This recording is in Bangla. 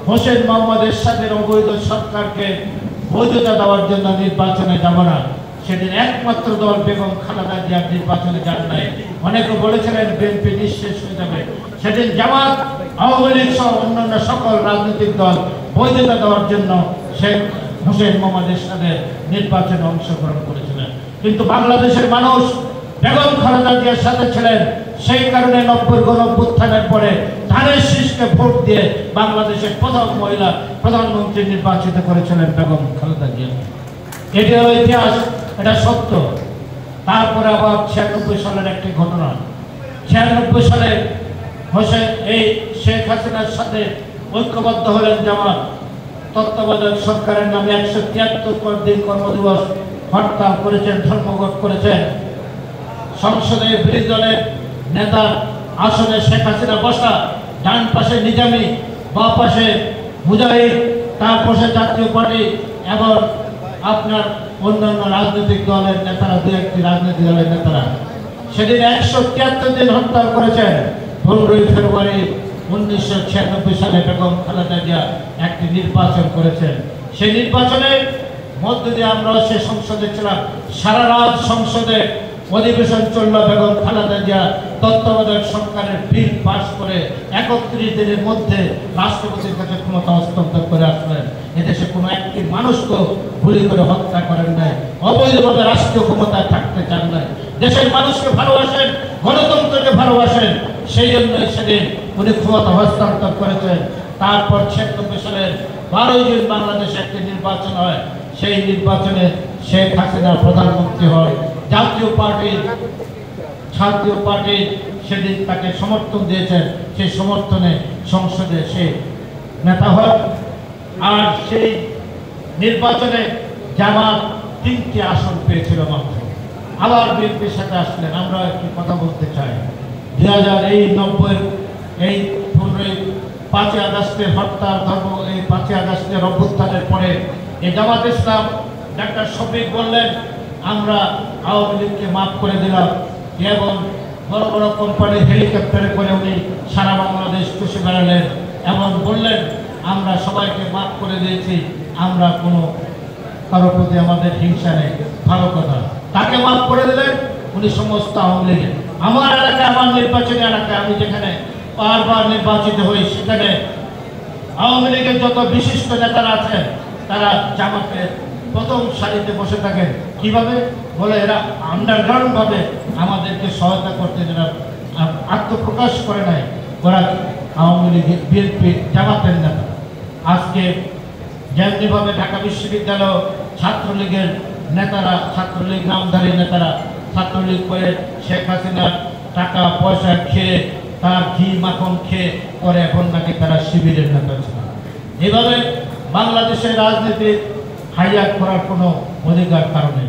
হোসেন মোহাম্মদ এরশাদের অবৈধ সরকারকে বৈধতা দেওয়ার জন্য নির্বাচনে যাব না, সেদিন একমাত্র দল বেগম খালেদা জিয়ার নির্বাচনে যান নাই। অনেকে বলেছিলেন বিএনপি নিঃশেষ হয়ে যাবে, সেদিন জামাত, আওয়ামী লীগ সহ অন্যান্য সকল রাজনৈতিক দল বৈধতা দেওয়ার জন্য শেখ হোসেন মোহাম্মদ এরশাদের নির্বাচনে অংশগ্রহণ করেছিলেন। কিন্তু বাংলাদেশের মানুষ বেগম খালেদা জিয়ার সাথে ছিলেন, সেই কারণে 90 গণঅভ্যুত্থানের পরে ধানের শীষকে ভোট দিয়ে বাংলাদেশের প্রথম মহিলা প্রধানমন্ত্রী নির্বাচিত করেছিলেন বেগম খালেদা জিয়া। এটি হলো ইতিহাস, এটা সত্য। তারপরে আবার 96 সালের একটি ঘটনা, 96 সালে এই শেখ হাসিনার সাথে ঐক্যবদ্ধ হলেন জামাত। তত্ত্বাবধায়ক সরকারের নামে 173 দিন কর্মদিবস হরতাল করেছেন, ধর্মঘট করেছেন। সংসদে বিরোধী দলের নেতা আসনে শেখ হাসিনা বসা, ডান পাশে নিজামী, বাঁ পাশে মুজাহিদ, তার পাশে জাতীয় পার্টি এবং আপনার অন্যান্য রাজনৈতিক দলের নেতারা, দু একটি রাজনৈতিক দলের নেতারা সেদিন 173 দিন হরতাল করেছেন। 15 ফেব্রুয়ারি 1996 সালে বেগম খালেদা জিয়া একটি নির্বাচন করেছেন। সেই নির্বাচনের মধ্য দিয়ে আমরা সে সংসদে ছিলাম, সারা রাত সংসদে অধিবেশন চলল। বেগম খালেদা জিয়া তত্ত্বাবধায়ক সরকারের বিল পাস করে 31 দিনের মধ্যে রাষ্ট্রপতির কাছে ক্ষমতা হস্তান্তর করে আসলেন। এদেশে কোনো একটি মানুষকে গুলি করে হত্যা করেন নাই, অবৈধভাবে রাষ্ট্রীয় ক্ষমতায় থাকতে চান নাই। দেশের মানুষকে ভালোবাসেন, গণতন্ত্রকে ভালোবাসেন, সেই জন্য সেদিন উনি ক্ষমতা হস্তান্তর করেছেন। তারপর 96 সালের 12 জুন বাংলাদেশে একটি নির্বাচন হয়। সেই নির্বাচনে শেখ হাসিনা প্রধানমন্ত্রী হয়। জাতীয় পার্টি সেদিন তাকে সমর্থন দিয়েছেন, সেই সমর্থনে সংসদে সে নেতা হয়। আর সেই নির্বাচনে জামাত 3টি আসন পেয়েছিল মাত্র। আবার বিএনপির সাথে আসলেন। আমরা একটি কথা বলতে চাই, 2090 এই 5ই আগস্টের হরতাল, এই 5ই আগস্টের অভ্যুত্থানের পরে এই জামাত ইসলাম ডাক্তার শফিক বললেন আমরা আওয়ামী লীগকে মাফ করে দিলাম, এবং বড় বড় কোম্পানির হেলিকপ্টারে করে উনি সারা বাংলাদেশ চষে বেড়ালেন এবং বললেন আমরা সবাইকে মাফ করে দিয়েছি, আমরা কোনো কারো প্রতি আমাদের হিংসা নেই। ভালো কথা, তাকে মাফ করে দিলেন উনি সমস্ত আওয়ামী লীগের। আমার এলাকায়, আমার নির্বাচনী এলাকায় আমি যেখানে বারবার নির্বাচিত হই, সেখানে আওয়ামী লীগের যত বিশিষ্ট নেতারা আছেন তারা জামাতের প্রথম সারিতে বসে থাকেন। কিভাবে বলে, এরা আন্ডারগ্রাউন্ড ভাবে আমাদেরকে সহায়তা করতে, এরা আত্মপ্রকাশ করে নাই, ওরা আওয়ামী লীগের, বিএনপি, জামাতের নেতা। আজকে যেমনিভাবে ঢাকা বিশ্ববিদ্যালয় ছাত্রলীগের নেতারা, ছাত্রলীগ নামধারী নেতারা ছাত্রলীগ করে শেখ হাসিনার টাকা পয়সা খেয়ে, তার ঘি মাখন খেয়ে পরে এখন নাকি তারা শিবিরের নেতা ছিল। এভাবে বাংলাদেশের রাজনীতি হাইয়াক করার কোনো অধিকার কারণে